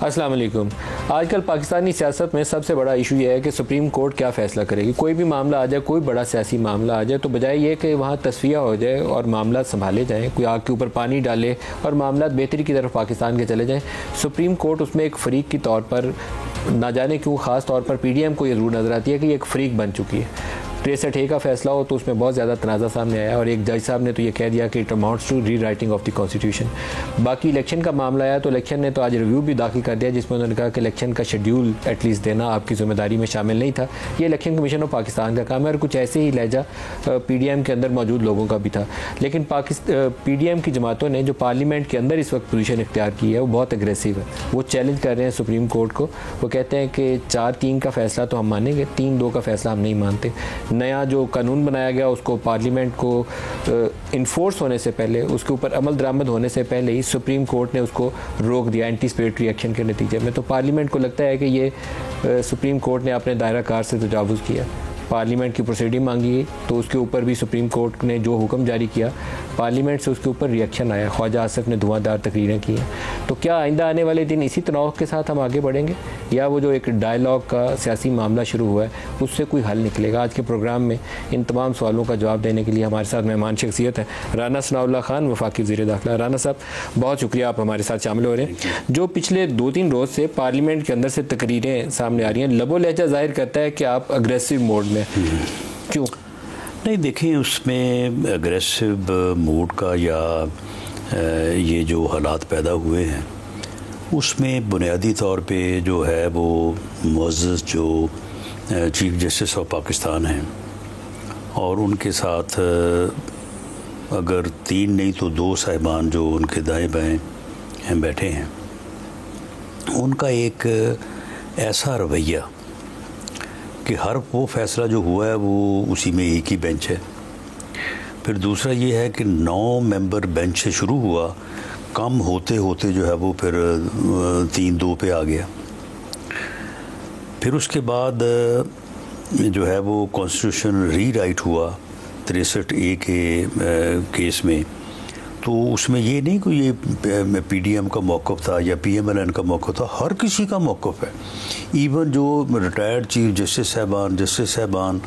अस्सलाम वालेकुम। आजकल पाकिस्तानी सियासत में सबसे बड़ा इशू ये है कि सुप्रीम कोर्ट क्या फ़ैसला करेगी। कोई भी मामला आ जाए, कोई बड़ा सियासी मामला आ जाए, तो बजाय ये कि वहाँ तस्फिया हो जाए और मामला संभाले जाएँ, कोई आग के ऊपर पानी डाले और मामला बेहतरी की तरफ पाकिस्तान के चले जाएँ, सुप्रीम कोर्ट उसमें एक फ़रीक के तौर पर, ना जाने क्यों ख़ास तौर पर PDM को ये ज़रूर नज़र आती है कि ये एक फ़रीक बन चुकी है। 63A का फैसला हो तो उसमें बहुत ज़्यादा तनाज़ा सामने आया और एक जज साहब ने तो ये कह दिया कि it amounts to rewriting of the constitution. बाकी इलेक्शन का मामला आया तो इलेक्शन ने तो आज रिव्यू भी दाखिल कर दिया, जिसमें उन्होंने कहा कि इलेक्शन का शेड्यूल एटलीस्ट देना आपकी जिम्मेदारी में शामिल नहीं था। ये इलेक्शन कमीशन ऑफ पाकिस्तान का काम है और कुछ ऐसे ही लहजा PDM के अंदर मौजूद लोगों का भी था। लेकिन PDM की जमातों ने जो पार्लियामेंट के अंदर इस वक्त पोजीशन इख्तियार की है वो बहुत एग्रेसिव है। वो चैलेंज कर रहे हैं सुप्रीम कोर्ट को। वो कहते हैं कि 4-3 का फैसला तो हम मानेंगे, 3-2 का फैसला हम नहीं मानते। नया जो कानून बनाया गया उसको पार्लियामेंट को इन्फोर्स होने से पहले, उसके ऊपर अमल दरामद होने से पहले ही सुप्रीम कोर्ट ने उसको रोक दिया एंटीसिपेटरी एक्शन के नतीजे में। तो पार्लियामेंट को लगता है कि ये सुप्रीम कोर्ट ने अपने दायरा कार से तजावुज़ किया। पार्लियामेंट की प्रोसीडिंग मांगी तो उसके ऊपर भी सुप्रीम कोर्ट ने जो हुक्म जारी किया, पार्लियामेंट से उसके ऊपर रिएक्शन आया। ख्वाजा आसिफ ने धुआंधार तकरीरें की हैं। तो क्या आइंदा आने वाले दिन इसी तनाव के साथ हम आगे बढ़ेंगे या वो जो एक डायलॉग का सियासी मामला शुरू हुआ है उससे कोई हल निकलेगा? आज के प्रोग्राम में इन तमाम सवालों का जवाब देने के लिए हमारे साथ मेहमान शख्सियत है राना सनाउल्लाह खान, वफाकी वज़ीर दाखिला। राना साहब, बहुत शुक्रिया आप हमारे साथ शामिल हो रहे हैं। जो पिछले 2-3 रोज़ से पार्लियामेंट के अंदर से तकरीरें सामने आ रही हैं, लबो लहजा जाहिर करता है कि आप अग्रेसिव मोड में, क्यों? नहीं, देखिए, उसमें अग्रेसिव मूड का या ये जो हालात पैदा हुए हैं उसमें बुनियादी तौर पे जो है वो मुअज़्ज़ज़ जो चीफ जस्टिस ऑफ पाकिस्तान हैं और उनके साथ अगर 3 नहीं तो 2 साहिबान जो उनके दाएं बाएं बैठे हैं, उनका एक ऐसा रवैया कि हर वो फैसला जो हुआ है वो उसी में एक ही बेंच है। फिर दूसरा ये है कि 9 मेंबर बेंच से शुरू हुआ, कम होते होते जो है वो फिर 3-2 पे आ गया। फिर उसके बाद जो है वो कॉन्स्टिट्यूशन रीराइट हुआ 63A के केस में। तो उसमें ये नहीं कि ये PDM का मौक़िफ़ था या PMLN का मौक़िफ़ था, हर किसी का मौक़िफ़ है। इवन जो रिटायर्ड चीफ जस्टिस साहबान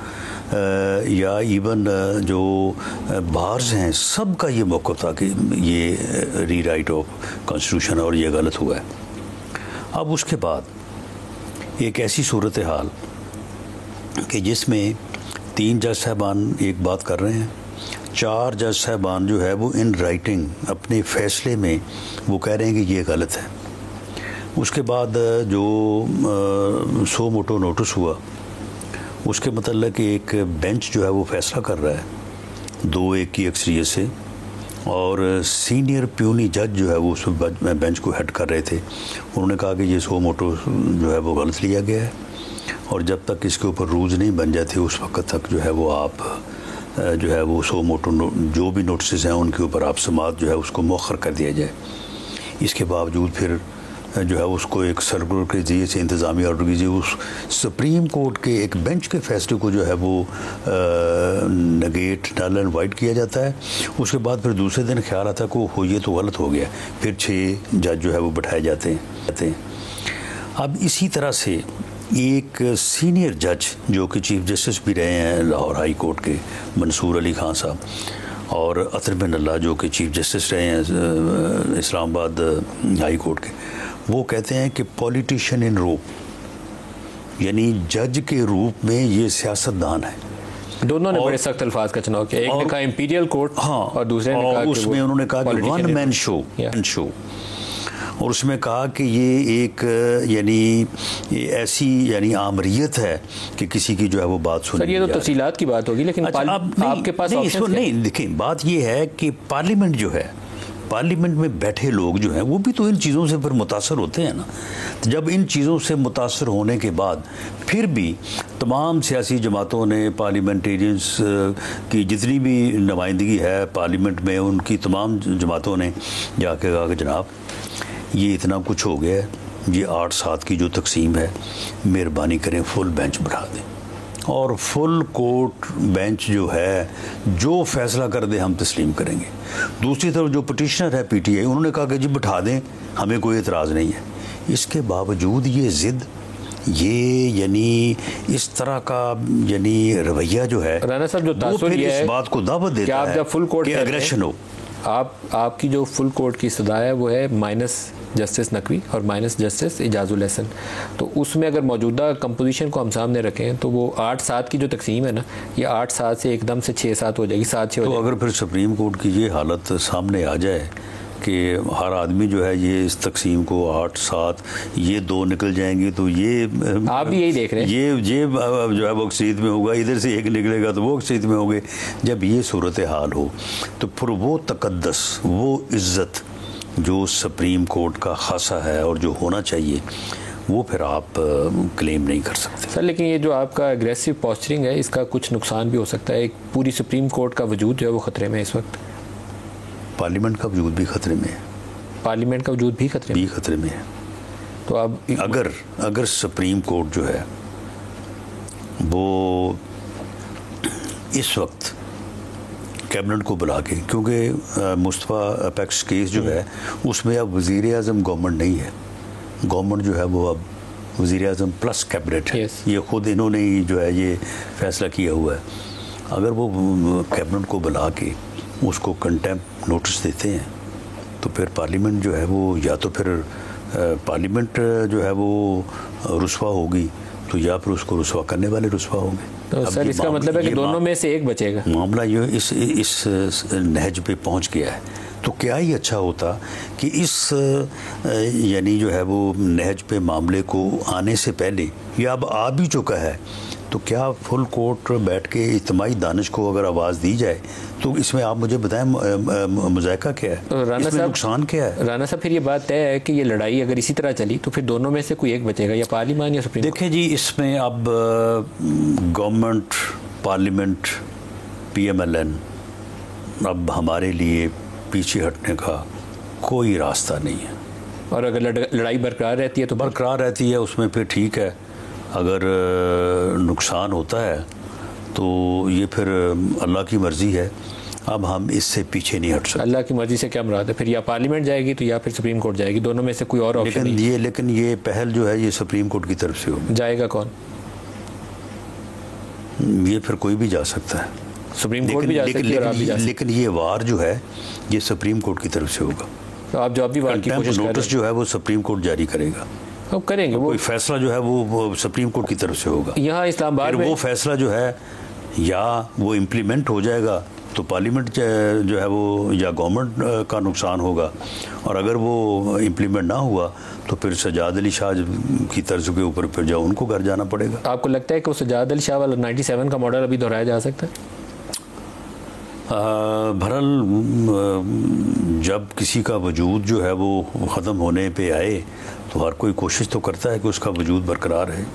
या इवन जो बार्स हैं, सब का ये मौक़िफ़ था कि ये रीराइट ऑफ कॉन्स्टिट्यूशन और ये गलत हुआ है। अब उसके बाद एक ऐसी सूरत हाल कि जिसमें 3 जज साहबान एक बात कर रहे हैं, 4 जज साहबान जो है वो इन राइटिंग अपने फ़ैसले में वो कह रहे हैं कि ये गलत है। उसके बाद जो सो मोटो नोटिस हुआ उसके मतलब एक बेंच जो है वो फ़ैसला कर रहा है 2-1 की अक्सरियत से, और सीनियर प्यूनी जज जो है वो उस बेंच को हेड कर रहे थे। उन्होंने कहा कि ये सो मोटो जो है वो गलत लिया गया है और जब तक इसके ऊपर रूल्स नहीं बन जाते उस वक्त तक जो है वो आप जो है वो सो मोटो जो भी नोटिस हैं उनके ऊपर आप समात जो है उसको मौखर कर दिया जाए। इसके बावजूद फिर जो है उसको एक सर्कुलर के जरिए से इंतज़ामी ऑर्डर के जरिए उस सुप्रीम कोर्ट के एक बेंच के फैसले को जो है वो नेगेट, नल एंड वाइट किया जाता है। उसके बाद फिर दूसरे दिन ख्याल आता है कि ये तो गलत हो गया, फिर 6 जज जो है वो बैठाए जाते हैं। अब इसी तरह से एक सीनियर जज जो कि चीफ जस्टिस भी रहे हैं लाहौर हाई कोर्ट के, मंसूर अली खान साहब, और अतर बिन अल्लाह जो कि चीफ जस्टिस रहे हैं इस्लामाबाद हाई कोर्ट के, वो कहते हैं कि पॉलिटिशियन इन रूप, यानी जज के रूप में ये सियासतदान है। दोनों ने बड़े सख्त अल्फाज का चुनाव किया। एक ने कहा इंपीरियल कोर्ट, हाँ, और दूसरे ने कहा उसमें उन्होंने कहा कि वन मैन शो, और उसमें कहा कि ये एक यानी ऐसी यानी आमरीयत है कि किसी की जो है वो बात सुनी। सर, ये तो तफसीलात की बात होगी, लेकिन अच्छा, आपके पास नहीं, देखिए, बात ये है कि पार्लियामेंट जो है, पार्लियामेंट में बैठे लोग जो हैं वो भी तो इन चीज़ों से फिर मुतासर होते हैं ना। तो जब इन चीज़ों से मुतासर होने के बाद फिर भी तमाम सियासी जमातों ने, पार्लियामेंटेरियंस की जितनी भी नुमाइंदगी है पार्लियामेंट में, उनकी तमाम जमातों ने जाके कहा कि जनाब ये इतना कुछ हो गया है, ये 8-7 की जो तकसीम है, मेहरबानी करें फुल बेंच बढ़ा दें और फुल कोर्ट बेंच जो है जो फैसला कर दे हम तस्लीम करेंगे। दूसरी तरफ जो पटिशनर है PTI, उन्होंने कहा कि जी बिठा दें, हमें कोई एतराज़ नहीं है। इसके बावजूद ये ज़िद, ये यानी इस तरह का यानी रवैया जो है, राना साहब जो वो तासुर फिर ये इस है बात को दावत कि देता आप है जब फुल कोर्ट कि एग्रेशन हो। आपकी जो फुल कोर्ट की सजा है वो है माइनस जस्टिस नकवी और माइनस जस्टिस इजाजुल हसन। तो उसमें अगर मौजूदा कंपोजिशन को हम सामने रखें तो वो 8-7 की जो तकसीम है ना, ये 8-7 से एकदम से 6-7 हो जाएगी, 7-6 हो तो जाएगी। अगर फिर सुप्रीम कोर्ट की ये हालत सामने आ जाए कि हर आदमी जो है ये इस तकसीम को 8-7 ये 2 निकल जाएंगे, तो ये आप भी यही देख रहे हैं, ये जो है वो अक्सरियत में होगा, इधर से एक निकलेगा तो वो अक्सरियत में होंगे। जब ये सूरत हाल हो तो फिर वो तकद्दस, वो इज़्ज़त जो सुप्रीम कोर्ट का खासा है और जो होना चाहिए, वो फिर आप क्लेम नहीं कर सकते सर। लेकिन ये जो आपका एग्रेसिव पोस्चरिंग है, इसका कुछ नुकसान भी हो सकता है। एक पूरी सुप्रीम कोर्ट का वजूद जो है वो ख़तरे में है इस वक्त। पार्लियामेंट का वजूद भी खतरे में है, पार्लियामेंट का वजूद भी खतरे में है। तो अब अगर सुप्रीम कोर्ट जो है वो इस वक्त कैबिनेट को बुला के, क्योंकि मुस्तफ़ा अपेक्स केस जो है उसमें अब वज़ीर आज़म गवर्नमेंट नहीं है, गवर्नमेंट जो है वो अब वज़ीर आज़म प्लस कैबिनेट है। ये ख़ुद इन्होंने ही जो है ये फैसला किया हुआ है। अगर वो कैबिनेट को बुला के उसको कंटेम्प्ट नोटिस देते हैं तो फिर पार्लियामेंट जो है वो, या तो फिर पार्लियामेंट जो है वो रुस्वा होगी, तो या फिर उसको रुस्वा करने वाले रुस्वा होंगे। तो सर इसका मतलब है कि दोनों में से एक बचेगा। मामला ये इस नहज पे पहुंच गया है, तो क्या ही अच्छा होता कि इस यानी जो है वो नहज पे मामले को आने से पहले, या अब आ भी चुका है, तो क्या फुल कोर्ट बैठ के इज्तिमाई दानिश को अगर आवाज़ दी जाए तो इसमें आप मुझे बताएं मुज़ायका क्या है, तो राना इसमें साहब, नुकसान क्या है? राना साहब फिर ये बात तय है कि ये लड़ाई अगर इसी तरह चली तो फिर दोनों में से कोई एक बचेगा, या पार्लियामान या सुप्रीम कोर्ट। देखें जी, इसमें अब गवर्नमेंट, पार्लियामेंट, PMLN अब हमारे लिए पीछे हटने का कोई रास्ता नहीं है। और अगर लड़ाई बरकरार रहती है तो बरकरार रहती है, उसमें फिर ठीक है। अगर नुकसान होता है तो ये फिर अल्लाह की मर्ज़ी है, अब हम इससे पीछे नहीं हट सकते। अल्लाह की मर्ज़ी से क्या मुराद है? फिर या पार्लियामेंट जाएगी तो या फिर सुप्रीम कोर्ट जाएगी, दोनों में से कोई और ऑप्शन नहीं। लेकिन ये पहल जो है ये सुप्रीम कोर्ट की तरफ से होगी। जाएगा कौन? ये फिर कोई भी जा सकता है, सुप्रीम कोर्ट भी जा सकती है और आप भी जा सकते हैं। लेकिन ये वार जो है ये सुप्रीम कोर्ट की तरफ से होगा। तो आप जो भी वार की कोशिश कर रहे हैं, नोटिस जो है वो सुप्रीम कोर्ट जारी करेगा, अब करेंगे वो कोई फैसला जो है वो सुप्रीम कोर्ट की तरफ से होगा। यहाँ इस्लामाबाद में वो फैसला जो है या वो इम्प्लीमेंट हो जाएगा तो पार्लियामेंट जो है वो, या गवर्नमेंट का नुकसान होगा, और अगर वो इम्प्लीमेंट ना हुआ तो फिर सजाद अली शाह की तर्ज के ऊपर फिर जाओ उनको घर जाना पड़ेगा। आपको लगता है कि वो सजाद अली शाह वाला 97 का मॉडल अभी दोहराया जा सकता है? बहरहाल जब किसी का वजूद जो है वो ख़त्म होने पे आए तो हर कोई कोशिश तो करता है कि उसका वजूद बरकरार है।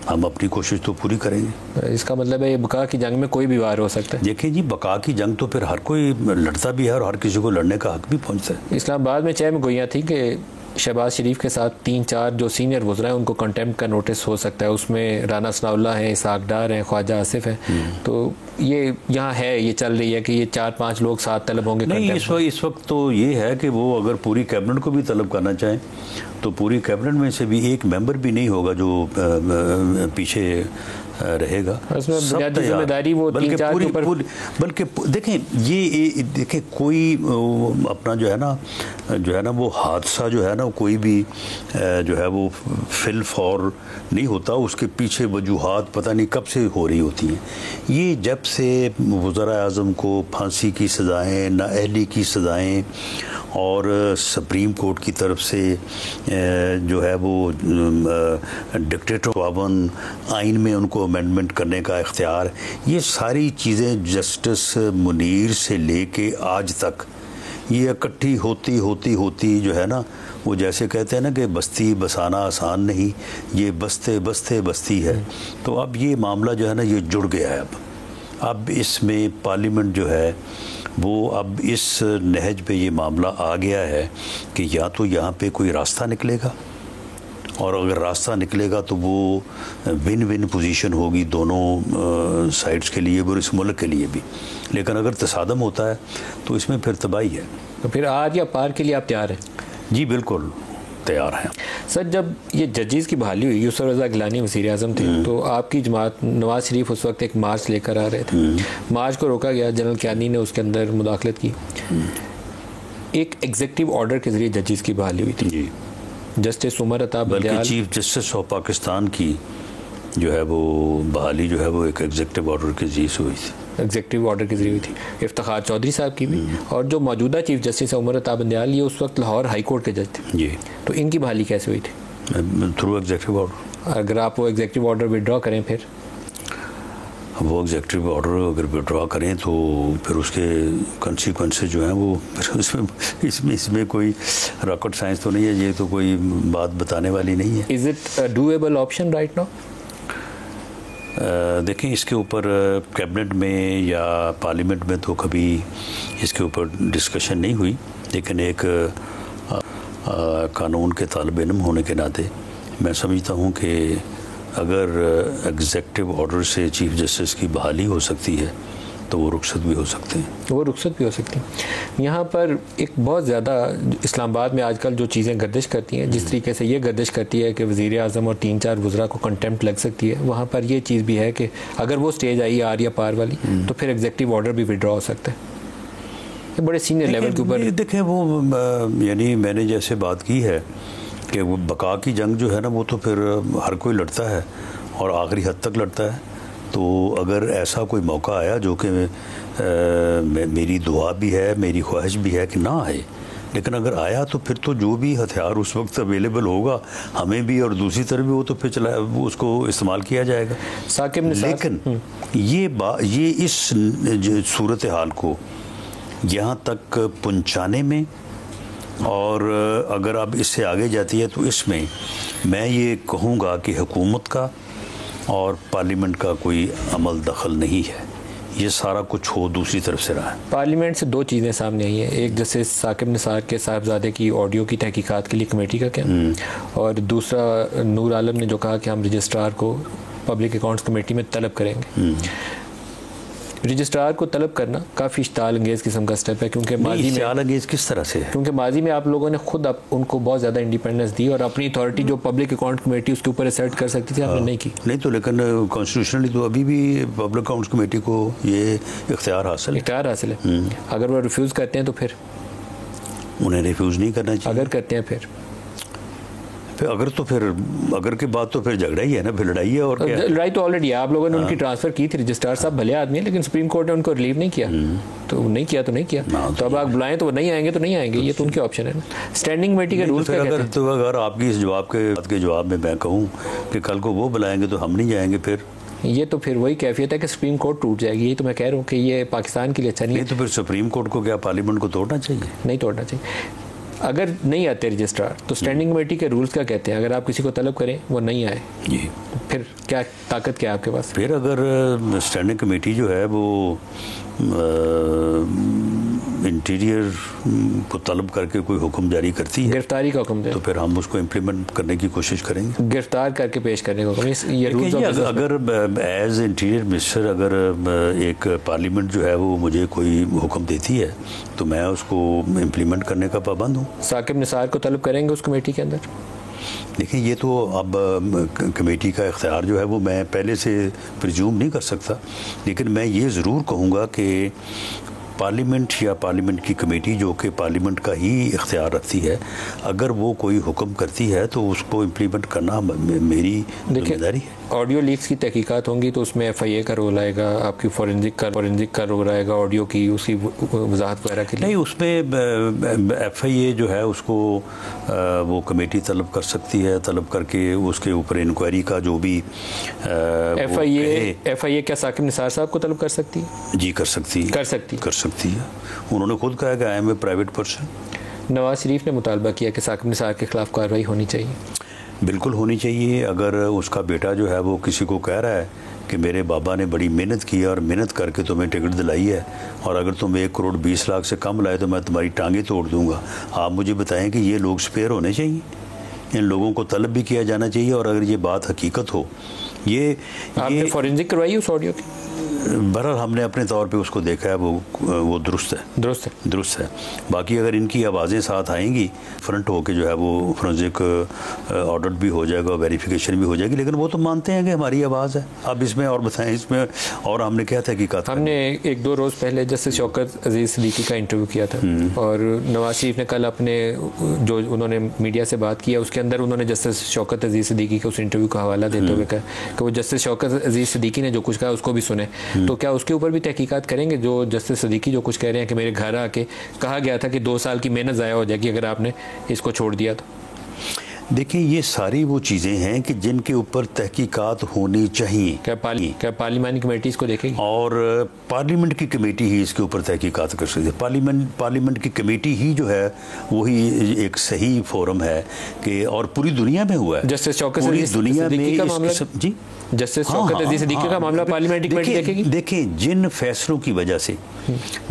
हम अपनी कोशिश तो पूरी करेंगे। इसका मतलब है ये बका की जंग में कोई भी वार हो सकता है। देखिए जी, बका की जंग तो फिर हर कोई लड़ता भी है और हर किसी को लड़ने का हक भी पहुंचता है। इस्लामाबाद में 6 में गोइयाँ थी कि शहबाज शरीफ के साथ 3-4 जो सीनियर वज़रा हैं उनको कंटेम्प्ट का नोटिस हो सकता है। उसमें राना सनाउल्लाह हैं, इसाक डार हैं, ख्वाजा आसिफ हैं। तो ये यहाँ है, ये चल रही है कि ये 4-5 लोग साथ तलब होंगे। नहीं, इस वक्त तो ये है कि वो अगर पूरी कैबिनेट को भी तलब करना चाहें तो पूरी कैबिनेट में से भी एक मेंबर भी नहीं होगा जो पीछे रहेगा। उसमें बुनियादी जिम्मेदारी वो 3-4 के ऊपर, बल्कि देखें कोई अपना जो है ना वो हादसा जो है ना कोई भी जो है वो फिल फॉर नहीं होता, उसके पीछे वजूहात पता नहीं कब से हो रही होती हैं। ये जब से वज़रा आज़म को फांसी की सज़ाएँ, नाअहली की सज़ाएँ और सुप्रीम कोर्ट की तरफ से जो है वो डिक्टेटर पाबंद आइन में उनको अमेंडमेंट करने का इख्तियार, ये सारी चीज़ें जस्टिस मुनीर से लेके आज तक ये इकट्ठी होती जो है ना, वो जैसे कहते हैं ना कि बस्ती बसाना आसान नहीं, ये बसते बसते बस्ती है। तो अब ये मामला जो है ना ये जुड़ गया है। अब इसमें पार्लियामेंट जो है वो अब इस नहज पे ये मामला आ गया है कि या तो यहाँ पे कोई रास्ता निकलेगा, और अगर रास्ता निकलेगा तो वो विन विन पोजीशन होगी दोनों साइड्स के लिए और इस मुल्क के लिए भी। लेकिन अगर तसादम होता है तो इसमें फिर तबाही है। तो फिर आज या पार के लिए आप तैयार हैं? जी बिल्कुल तैयार हैं। सर, जब ये जजेस की बहाली हुई, यूसुफ रज़ा गिलानी वज़ीर आज़म थे, तो आपकी जमात नवाज शरीफ उस वक्त एक मार्च लेकर आ रहे थे। मार्च को रोका गया, जनरल कियानी ने उसके अंदर मुदाखलत की। एक एग्जीक्यूटिव ऑर्डर के जरिए जजेस की बहाली हुई थी जी। Justice Umar Ata Bandial, chief justice of Pakistan की जो है वो बहाली जो है वो एक एग्जीक्यूटिव ऑर्डर के जरिए हुई थी। एग्जीक्यूटिव ऑर्डर के जरिए हुई थी। इफ्तिखार चौधरी साहब की भी, और जो मौजूदा चीफ जस्टिस उमर अता बंदियाल, ये उस वक्त लाहौर हाई कोर्ट के जज थे जी। तो इनकी बहाली कैसे हुई थी? Through executive order. अगर आप वो एग्जीक्यूटिव ऑर्डर विड्रॉ करें, फिर वो एग्जीक्यूटिव ऑर्डर अगर विड्रॉ करें तो फिर उसके कंसिक्वेंसेस जो हैं वो फिर इसमें कोई रॉकेट साइंस तो नहीं है, ये तो कोई बात बताने वाली नहीं है। Is it doable option right now? देखें, इसके ऊपर कैबिनेट में या पार्लियामेंट में तो कभी इसके ऊपर डिस्कशन नहीं हुई, लेकिन एक कानून के तालिब इल्म होने के नाते मैं समझता हूँ कि अगर एग्जीक्यूटिव ऑर्डर से चीफ जस्टिस की बहाली हो सकती है तो वो रुखसत भी हो सकते हैं। वो रुखसत भी हो सकती हैं। यहाँ पर एक बहुत ज़्यादा इस्लामाबाद में आजकल जो चीज़ें गर्दिश करती हैं, जिस तरीके से ये गर्दिश करती है कि वज़ीर आज़म और 3-4 वज़रा को कंटेम्प्ट लग सकती है, वहाँ पर ये चीज़ भी है कि अगर वो स्टेज आई आर या पार वाली तो फिर एग्जीक्यूटिव ऑर्डर भी विड्रॉ हो सकता है। ये बड़े सीनियर लेवल के ऊपर देखें, वो यानी मैंने जैसे बात की है कि वो बका की जंग जो है ना, वो तो फिर हर कोई लड़ता है और आखिरी हद तक लड़ता है। तो अगर ऐसा कोई मौका आया जो कि मेरी दुआ भी है, मेरी ख्वाहिश भी है कि ना आए, लेकिन अगर आया तो फिर तो जो भी हथियार उस वक्त अवेलेबल होगा हमें भी और दूसरी तरफ भी, वो तो फिर वो उसको इस्तेमाल किया जाएगा। लेकिन ये इस सूरत हाल को यहाँ तक पहुँचाने में, और अगर अब इससे आगे जाती है तो इसमें मैं ये कहूँगा कि हुकूमत का और पार्लियामेंट का कोई अमल दखल नहीं है, ये सारा कुछ हो दूसरी तरफ से रहा है। पार्लियामेंट से दो चीज़ें सामने आई हैं, एक जैसे साकिब निसार के साहबजादे की ऑडियो की तहकीकात के लिए कमेटी का क्या, और दूसरा नूर आलम ने जो कहा कि हम रजिस्ट्रार को पब्लिक अकाउंट्स कमेटी में तलब करेंगे। रजिस्ट्रार को तलब करना काफ़ी इश्ताल अंगेज़ किस्म का स्टेप है, क्योंकि माजी में इश्ताल अंगेज़ किस तरह से है? क्योंकि माजी में आप लोगों ने खुद उनको बहुत ज़्यादा इंडिपेंडेंस दी और अपनी अथॉरिटी जो पब्लिक अकाउंट कमेटी उसके ऊपर असर्ट कर सकती थी, आपने नहीं की। नहीं तो लेकिन कॉन्स्टिट्यूशनली तो अभी भी पब्लिक अकाउंट्स कमेटी को ये इख्तियार हासिल है। अगर वो रिफ्यूज़ करते हैं तो फिर उन्हें रिफ्यूज़ नहीं करना चाहिए। अगर करते हैं फिर अगर के बाद तो फिर झगड़ा ही है ना, फिर लड़ाई है। और क्या लड़ाई तो ऑलरेडी है, आप लोगों ने उनकी ट्रांसफर की थी। रजिस्ट्रार साहब भले आदमी है, लेकिन सुप्रीम कोर्ट ने उनको रिलीव नहीं किया, तो नहीं किया तो अब आप बुलाएं तो वो नहीं आएंगे तो नहीं आएंगे, ये तो उनके ऑप्शन है ना। स्टैंडिंग कमेटी के रूल्स क्या कहते हैं? तो अगर आपकी इस जवाब में मैं कहूँ कि कल को वो बुलाएंगे तो हम नहीं जाएंगे, फिर ये तो फिर वही कैफियत है कि सुप्रीम कोर्ट टूट जाएगी। ये तो मैं कह रहा हूँ कि ये पाकिस्तान के लिए अच्छा नहीं है। तो फिर सुप्रीम कोर्ट को क्या पार्लियामेंट को तोड़ना चाहिए? नहीं तोड़ना चाहिए। अगर नहीं आते रजिस्ट्रार तो स्टैंडिंग कमेटी के रूल्स क्या कहते हैं? अगर आप किसी को तलब करें वो नहीं आए, फिर क्या ताकत क्या है आपके पास? फिर अगर स्टैंडिंग कमेटी जो है वो इंटीरियर को तलब करके कोई हुक्म जारी करती है, गिरफ्तारी का हुक्म दे, तो फिर हम उसको इम्प्लीमेंट करने की कोशिश करेंगे। गिरफ्तार करके पेश करने का हुक्म। ये रूल्स अगर एज इंटीरियर मिनिस्टर अगर एक पार्लियामेंट जो है वो मुझे कोई हुक्म देती है तो मैं उसको इम्प्लीमेंट करने का पाबंद हूँ। साकिब निसार को तलब करेंगे उस कमेटी के अंदर? देखिए, ये तो अब कमेटी का इख्तियार जो है वो मैं पहले से प्रिज्यूम नहीं कर सकता, लेकिन मैं ये ज़रूर कहूँगा कि पार्लियामेंट या पार्लियामेंट की कमेटी जो कि पार्लियामेंट का ही इख्तियार रखती है, अगर वो कोई हुक्म करती है तो उसको इम्प्लीमेंट करना मेरी जिम्मेदारी है। ऑडियो लीक्स की तहकीकात होंगी तो उसमें FIA का रोल आएगा, आपकी फॉरेंसिक का रोल आएगा, ऑडियो की उसकी वजाहत वगैरह के लिए? नहीं, उसमें FIA जो है उसको वो कमेटी तलब कर सकती है, तलब करके उसके ऊपर इंक्वायरी का जो भी FIA क्या साकिब निसार साहब को तलब कर सकती है? जी, कर सकती है। उन्होंने खुद कहा कि I am a private person. Nawaz Sharif ने मुतालबा किया कि साकिब निसार के खिलाफ कार्रवाई होनी चाहिए। बिल्कुल होनी चाहिए। अगर उसका बेटा जो है वो किसी को कह रहा है कि मेरे बाबा ने बड़ी मेहनत की और मेहनत करके तुम्हें टिकट दिलाई है, और अगर तुम 1 करोड़ 20 लाख से कम लाए तो मैं तुम्हारी टांगें तोड़ दूंगा, आप मुझे बताएं कि ये लोग स्पेयर होने चाहिए? इन लोगों को तलब भी किया जाना चाहिए। और अगर ये बात हकीकत हो, ये आपने फॉरेंसिक करवाई उस ऑडियो की? बहरहाल हमने अपने तौर पे उसको देखा है, वो दुरुस्त है। बाकी अगर इनकी आवाज़ें साथ आएंगी, फ्रंट होके जो है वो फोरेंसिक ऑडिट भी हो जाएगा, वेरिफिकेशन भी हो जाएगी, लेकिन वो तो मानते हैं कि हमारी आवाज़ है। अब इसमें और बताएं, इसमें और हमने क्या तहकीकात? हमने 1-2 रोज़ पहले जस्टिस शौकत अजीज़ सिद्दीकी का इंटरव्यू किया था, और नवाज शरीफ ने कल अपने जो उन्होंने मीडिया से बात किया उसके अंदर उन्होंने जस्टिस शौकत अजीज़ सिद्दीकी के उस इंटरव्यू का हवाला देते हुए कहा कि वो जस्टिस शौकत अजीज़ सिद्दीकी ने जो कुछ कहा उसको भी सुने। तो क्या उसके ऊपर भी तहकीकात करेंगे? जो जस्टिस सिद्दीकी जो कुछ कह रहे हैं कि मेरे घर आके कहा गया था कि 2 साल की मेहनत ज़ाया हो जाएगी अगर आपने इसको छोड़ दिया तो। देखिए, ये सारी वो चीज़ें हैं कि जिनके ऊपर तहकीकात होनी चाहिए। क्या पार्लिमानी कमेटी इसको देखेगी? और पार्लियामेंट की कमेटी ही इसके ऊपर तहकीकात कर सकती है। पार्लियामेंट की कमेटी ही जो है वही एक सही फोरम है कि, और पूरी दुनिया में हुआ है, जस्टिस शौकत पूरी दुनिया में जी जस्टिस शौकत अजीज़ सिद्दीकी का मामला पार्लियामेंट्री कमेटी देखेगी। देखें, जिन फैसलों की वजह से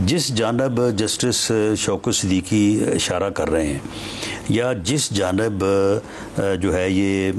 जिस जानब जस्टिस शौकत सिद्दीकी इशारा कर रहे हैं, या जिस जानब जो है ये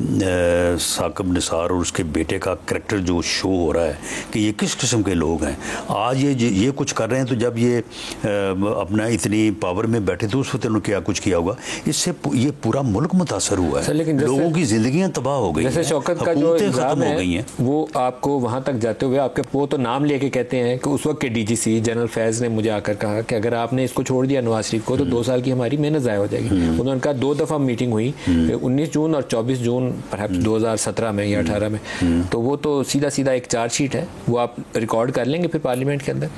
साकिब निसार और उसके बेटे का करैक्टर जो शो हो रहा है कि ये किस किस्म के लोग हैं, आज ये कुछ कर रहे हैं, तो जब ये अपना इतनी पावर में बैठे तो उस वक्त उन्होंने क्या कुछ किया होगा, इससे ये पूरा मुल्क मुतासर हुआ है, लोगों की जिंदगियां तबाह हो गई, जैसे शौकत का जो इल्जाम है वो आपको वहां तक जाते हुए आपके वो तो नाम लेके कहते हैं कि उस वक्त के डीजीसी जनरल फैज ने मुझे आकर कहा कि अगर आपने इसको छोड़ दिया नवाज शरीफ को तो 2 साल की हमारी मेहनत ज़ाया हो जाएगी। उन्होंने कहा 2 दफ़ा मीटिंग हुई, 19 जून और 24 जून परहैप्स 2017 में या 18 में, तो वो तो सीधा एक चार्जशीट है, वो आप रिकॉर्ड कर लेंगे फिर पार्लियामेंट के अंदर।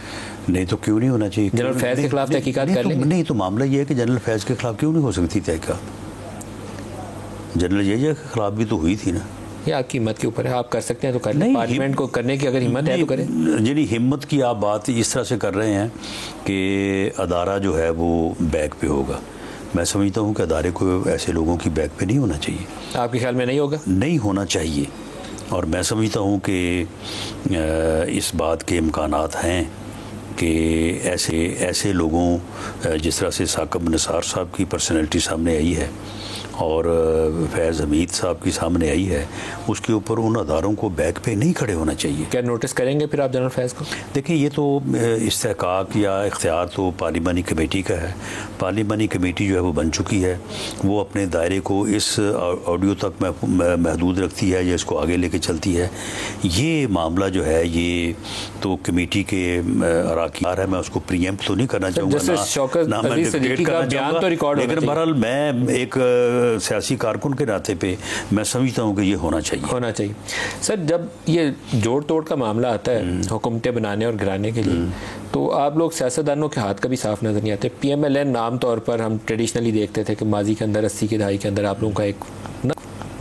नहीं तो क्यों नहीं होना चाहिए? जनरल फैज के खिलाफ तहकीकात कर लेंगे। नहीं तो मामला ये है कि जनरल फैज के खिलाफ क्यों नहीं हो सकती तहकीकात? जनरल जजेस के खिलाफ भी तो हुई थी ना। ये आपकी हिम्मत के ऊपर है, आप कर सकते हैं तो कर लें, पार्लियामेंट को करने की अगर हिम्मत है तो करें। जिन्हें हिम्मत की आप बात इस तरह से कर रहे हैं कि अदारा जो है वो बैक पे होगा, मैं समझता हूँ कि अदारे को ऐसे लोगों की बैक पे नहीं होना चाहिए। आपके ख्याल में नहीं होगा? नहीं होना चाहिए, और मैं समझता हूँ कि इस बात के इम्कानात हैं कि ऐसे लोगों जिस तरह से साकिब निसार साहब की पर्सनैलिटी सामने आई है और फैज़ हमीद साहब की सामने आई है, उसके ऊपर उन अदारों को बैक पे नहीं खड़े होना चाहिए। क्या नोटिस करेंगे फिर आप जनरल फैज़ को? देखिए, ये तो इस्तेहकाक या इख्तियार तो पार्लिमानी कमेटी का है। पार्लिमानी कमेटी जो है वो बन चुकी है, वो अपने दायरे को इस ऑडियो तक महदूद रखती है या इसको आगे लेके चलती है। ये मामला जो है ये तो कमेटी के अराकीन है, मैं उसको प्रीएम्प्ट तो नहीं करना चाहूँगा, ना मैं डिबेट करना चाहूँगा, लेकिन बहरहाल मैं एक सियासी कारकुन के नाते पे मैं समझता हूँ कि ये होना चाहिए। सर, जब ये जोड़ तोड़ का मामला आता है हुकूमतें बनाने और गिराने के लिए, तो आप लोग सियासतदानों के हाथ कभी साफ नज़र नहीं आते। PMLN आम तौर पर हम ट्रेडिशनली देखते थे कि माजी के अंदर 80 की दहाई के अंदर आप लोगों का एक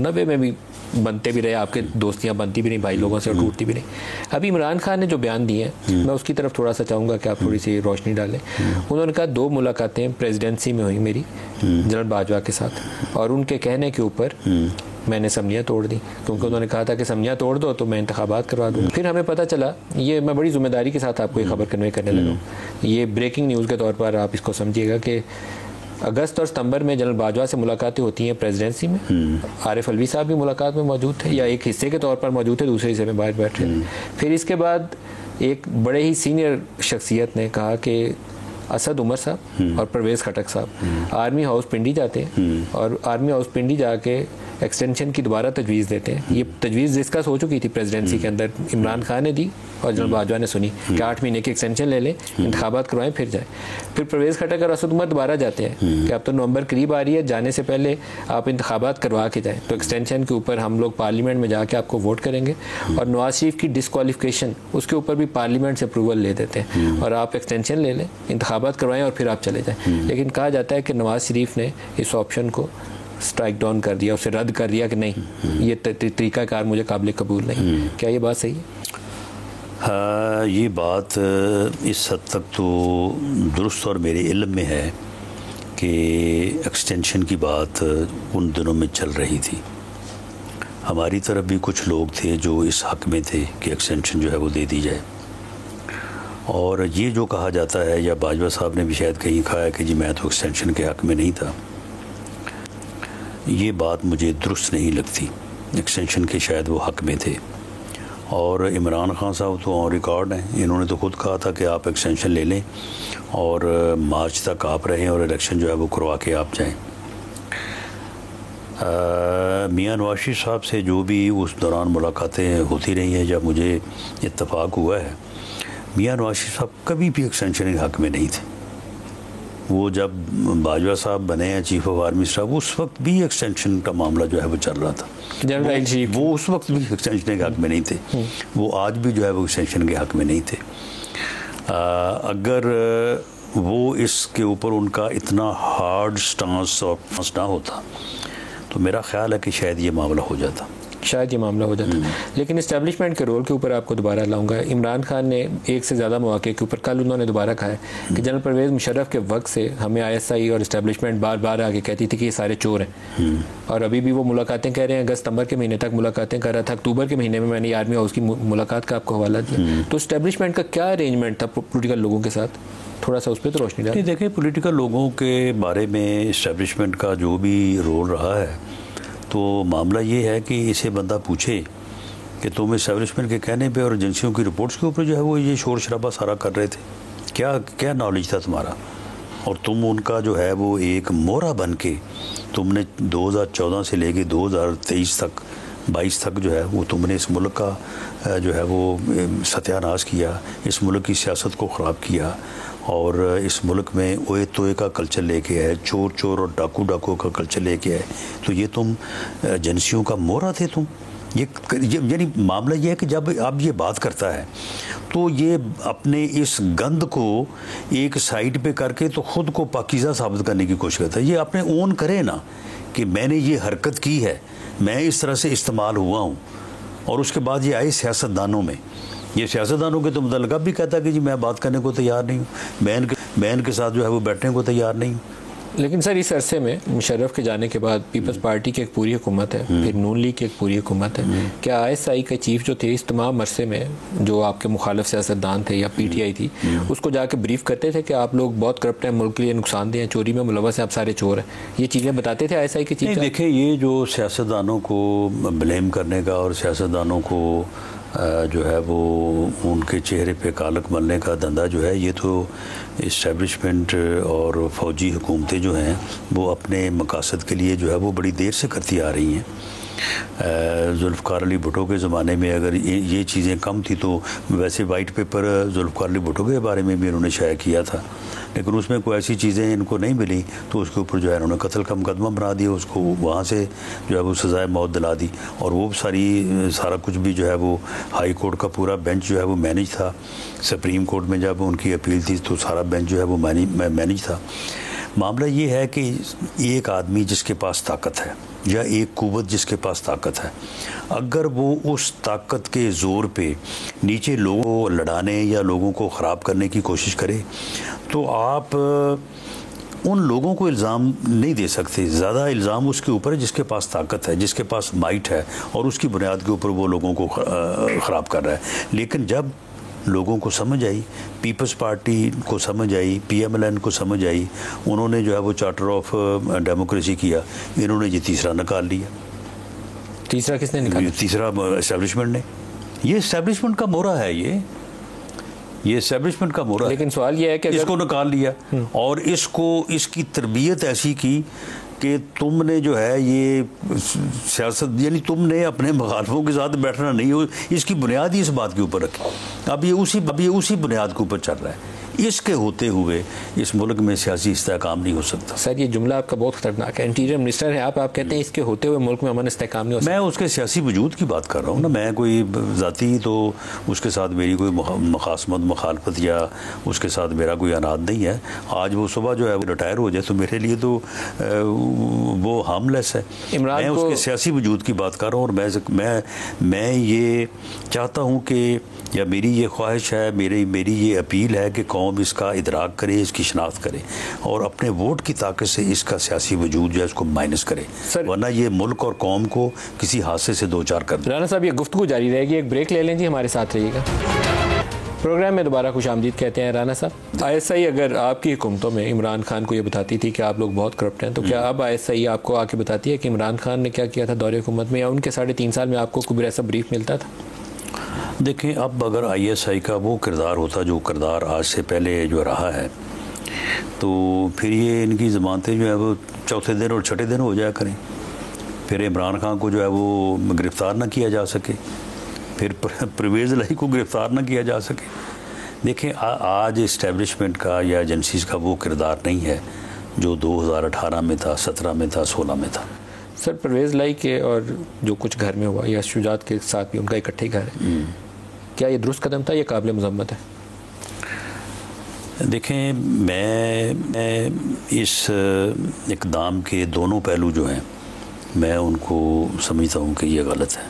90 में भी बनते भी रहे, आपके दोस्तियाँ बनती भी नहीं भाई लोगों से और टूटती भी नहीं। अभी इमरान खान ने जो बयान दिए हैं, मैं उसकी तरफ थोड़ा सा चाहूँगा कि आप थोड़ी सी रोशनी डालें। उन्होंने कहा 2 मुलाकातें प्रेसिडेंसी में हुई मेरी जनरल बाजवा के साथ, और उनके कहने के ऊपर मैंने समझियाँ तोड़ दी, क्योंकि उन्होंने कहा था कि समझियाँ तोड़ दो तो मैं इंतखाबात करवा दूँ। फिर हमें पता चला, ये मैं बड़ी ज़िम्मेदारी के साथ आपको ये खबर कन्वे करने लगा हूँ, ये ब्रेकिंग न्यूज़ के तौर पर आप इसको समझिएगा कि अगस्त और सितंबर में जनरल बाजवा से मुलाकातें होती हैं प्रेसिडेंसी में। आरिफ अलवी साहब भी मुलाकात में मौजूद थे, या एक हिस्से के तौर पर मौजूद थे, दूसरे हिस्से में बाहर बैठे। फिर इसके बाद एक बड़े ही सीनियर शख्सियत ने कहा कि असद उमर साहब और परवेज़ खटक साहब आर्मी हाउस पिंडी जाते हैं और आर्मी हाउस पिंडी जाके एक्सटेंशन की दोबारा तजवीज़ देते हैं। ये तजवीज़ डिस्कस हो चुकी थी प्रेसिडेंसी के अंदर, इमरान खान ने दी और जनरल बाजवा ने सुनी कि 8 महीने की एक्सटेंशन ले लें, इंतखाबात करवाएं, फिर जाएं। फिर परवेज़ खटक और असद उमर दोबारा जाते हैं कि अब तो नवंबर करीब आ रही है, जाने से पहले आप इंतखाबात करवा के जाएँ, तो एक्सटेंशन के ऊपर हम लोग पार्लियामेंट में जाके आपको वोट करेंगे, और नवाज शरीफ की डिस्क्वालिफिकेशन उसके ऊपर भी पार्लियामेंट से अप्रूवल ले देते हैं, और आप एक्सटेंशन ले लें, इंतखाबात करवाएं और फिर आप चले जाएँ। लेकिन कहा जाता है कि नवाज शरीफ ने इस ऑप्शन को स्ट्राइक डाउन कर दिया, उसे रद्द कर दिया कि नहीं, ये तरीक़ाकार मुझे काबिल कबूल नहीं। क्या ये बात सही है? हाँ, ये बात इस हद तक तो दुरुस्त और मेरे इल्म में है कि एक्सटेंशन की बात उन दिनों में चल रही थी। हमारी तरफ भी कुछ लोग थे जो इस हक़ में थे कि एक्सटेंशन जो है वो दे दी जाए, और ये जो कहा जाता है, या बाजवा साहब ने भी शायद कहीं कहा है कि जी मैं तो एक्सटेंशन के हक़ में नहीं था, ये बात मुझे दुरुस्त नहीं लगती। एक्सटेंशन के शायद वो हक़ में थे, और इमरान खान साहब तो ऑन रिकॉर्ड हैं, इन्होंने तो खुद कहा था कि आप एक्सटेंशन ले लें और मार्च तक आप रहें और इलेक्शन जो है वो करवा के आप जाएं। मियां नवाज शरीफ साहब से जो भी उस दौरान मुलाकातें होती रही हैं, जब मुझे इत्तफाक हुआ है, मियां नवाज शरीफ साहब कभी भी एक्सटेंशन के हक़ में नहीं थे। वो जब बाजवा साहब बने हैं चीफ ऑफ आर्मी स्टाफ, उस वक्त भी एक्सटेंशन का मामला जो है वो चल रहा था। वो उस वक्त भी एक्सटेंशन के हक़ में नहीं थे, वो आज भी जो है वो एक्सटेंशन के हक़ में नहीं थे। अगर वो इसके ऊपर उनका इतना हार्ड स्टांस और ना होता तो मेरा ख्याल है कि शायद ये मामला हो जाता। लेकिन इस्टेब्लिशमेंट के रोल के ऊपर आपको दोबारा लाऊंगा। इमरान खान ने एक से ज़्यादा मौके के ऊपर कल उन्होंने दोबारा कहा है कि जनरल परवेज़ मुशर्रफ के वक्त से हमें ISI और इस्टेब्लिशमेंट बार बार आगे कहती थी कि ये सारे चोर हैं, और अभी भी वो मुलाकातें कह रहे हैं। अगस्त सितंबर के महीने तक मुलाकातें कर रहा था, अक्टूबर के महीने में मैंने आर्मी हाउस की मुलाकात का आपको हवाला दिया। तो इस्टेब्लिशमेंट का क्या अरेंजमेंट था पोलिटिकल लोगों के साथ, थोड़ा सा उस पर तो रोशनी डालें। देखिए, पोलिटिकल लोगों के बारे में इस्टेब्लिशमेंट का जो भी रोल रहा है, तो मामला ये है कि इसे बंदा पूछे कि तुम इस्टेब्लिशमेंट के कहने पे और एजेंसियों की रिपोर्ट्स के ऊपर जो है वो ये शोर शराबा सारा कर रहे थे, क्या नॉलेज था तुम्हारा? और तुम उनका जो है वो एक मोहरा बन के तुमने 2014 से लेके 2023 तक 22 तक जो है वो तुमने इस मुल्क का जो है वो सत्यानाश किया, इस मुल्क की सियासत को ख़राब किया और इस मुल्क में ओए तोए का कल्चर लेके आए, चोर चोर और डाकू डाकू का कल्चर लेके आए। तो ये तुम एजेंसियों का मोहरा थे तुम। ये यानी मामला ये है कि जब अब ये बात करता है तो ये अपने इस गंद को एक साइड पे करके तो ख़ुद को पाकीज़ा साबित करने की कोशिश करता है। ये अपने ओन करे ना कि मैंने ये हरकत की है, मैं इस तरह से इस्तेमाल हुआ हूँ। और उसके बाद ये आए सियासतदानों में, ये सियासतदानों के तो मुतल्लिक़ भी कहता है कि जी मैं बात करने को तैयार नहीं हूँ, मैं इनके साथ जो है वो बैठने को तैयार नहीं हूँ। लेकिन सर इस अरसे में मुशर्रफ के जाने के बाद पीपल्स पार्टी की एक पूरी हुकूमत है, फिर नून लीग की एक पूरी हुकूमत है। क्या ISI के चीफ जो थे इस तमाम अरसे में जो आपके मुखालिफ सियासतदान थे या PTI थी, उसको जाके ब्रीफ करते थे कि आप लोग बहुत करप्ट हैं, मुल्क के लिए नुकसानदेह हैं, चोरी में मुलव्वस हैं, आप सारे चोर हैं, ये चीज़ें बताते थे ISI के चीफ? देखिए, ये जो सियासतदानों को ब्लेम करने का और सियासतदानों को जो है वो उनके चेहरे पे कालक मलने का धंधा जो है, ये तो इस्टेब्लिशमेंट और फ़ौजी हुकूमतें जो हैं वो अपने मकासद के लिए जो है वो बड़ी देर से करती आ रही हैं। जुल्फ़िकार अली भुट्टो के ज़माने में अगर ये चीज़ें कम थी तो वैसे वाइट पेपर जुल्फ़िकार अली भुट्टो के बारे में भी इन्होंने शाया किया था, लेकिन उसमें कोई ऐसी चीज़ें इनको नहीं मिली तो उसके ऊपर जो है इन्होंने कत्ल का मुकदमा बना दिया, उसको वहाँ से जो है वो सज़ाए मौत दिला दी। और वो सारा कुछ भी जो है वो हाई कोर्ट का पूरा बेंच जो है वो मैनेज था। सुप्रीम कोर्ट में जब उनकी अपील थी तो सारा बेंच जो है वो मैनेज था। मामला ये है कि एक आदमी जिसके पास ताकत है या एक कुव्वत जिसके पास ताकत है, अगर वो उस ताकत के ज़ोर पे नीचे लोगों को लड़ाने या लोगों को ख़राब करने की कोशिश करे तो आप उन लोगों को इल्ज़ाम नहीं दे सकते। ज़्यादा इल्ज़ाम उसके ऊपर है जिसके पास ताकत है, जिसके पास माइट है और उसकी बुनियाद के ऊपर वो लोगों को ख़राब कर रहा है। लेकिन जब लोगों को समझ आई, पीपल्स पार्टी को समझ आई, PMLN को समझ आई, उन्होंने जो है वो चार्टर ऑफ डेमोक्रेसी किया, इन्होंने ये तीसरा निकाल लिया। तीसरा किसने निकाला? तीसरा इस्टेब्लिशमेंट ने। ये इस्टेब्लिशमेंट का मोहरा है, ये इस्टेब्लिशमेट का मोहरा है। लेकिन सवाल ये है कि इसको निकाल लिया और इसकी तरबियत ऐसी की कि तुमने जो है ये सियासत यानी तुमने अपने मुखालफों के साथ बैठना नहीं हो, इसकी बुनियाद ही इस बात के ऊपर रखी। अब ये उसी बुनियाद के ऊपर चल रहा है। इसके होते हुए इस मुल्क में सियासी इस्तेहकाम नहीं हो सकता। सर ये जुमला आपका बहुत खतरनाक है। इंटीरियर मिनिस्टर है आप कहते हैं इसके होते हुए मुल्क में अमन इस्तेहकाम नहीं हो सकता। मैं उसके सियासी वजूद की बात कर रहा हूँ ना, मैं कोई ज़ाती तो उसके साथ मेरी कोई मुखासमत मुखालफत या उसके साथ मेरा कोई अनाद नहीं है। आज वो सुबह जो है वो रिटायर हो जाए तो मेरे लिए तो वो हार्मलेस है। मैं उसके सियासी वजूद की बात कर रहा हूँ और मैं ये चाहता हूँ कि या मेरी ये ख्वाहिश है, मेरी ये अपील है कि कौम इसका इदराक करे, इसकी शनाख्त करे और अपने वोट की ताकत से इसका सियासी वजूद जो है इसको माइनस करे, वरना ये मुल्क और कौम को किसी हादसे से दो चार कर दे। राना साहब ये गुफ्तगू जारी रहेगी, एक ब्रेक ले लें जी, हमारे साथ रहिएगा। प्रोग्राम में दोबारा खुशामदीद कहते हैं। राना साहब, ISI अगर आपकी हुकूमतों में इमरान खान को ये बताती थी कि आप लोग बहुत करप्ट हैं, तो क्या अब ISI आपको आके बताती है कि इमरान खान ने क्या किया था दौरे हुकूमत में, या उनके 3.5 साल में आपको कोई ऐसा ब्रीफ मिलता था? देखें, अब अगर ISI का वो किरदार होता जो किरदार आज से पहले जो रहा है, तो फिर ये इनकी ज़मानतें जो है वो चौथे दिन और छठे दिन हो जाया करें, फिर इमरान खान को जो है वो गिरफ़्तार ना किया जा सके, फिर परवेज़ इलाही को गिरफ़्तार ना किया जा सके। देखें, आज इस्टेब्लिशमेंट का या एजेंसीज़ का वो किरदार नहीं है जो 2018 में था, 17 में था, 16 में था। सर, परवेज़ इलाही के और जो कुछ घर में हुआ या शुजात के साथ भी उनका इकट्ठे घर है, क्या ये दुरुस्त कदम था या काबिल मज़म्मत है? देखें, मैं इस इक़दाम के दोनों पहलू जो हैं, मैं उनको समझता हूँ कि ये गलत है।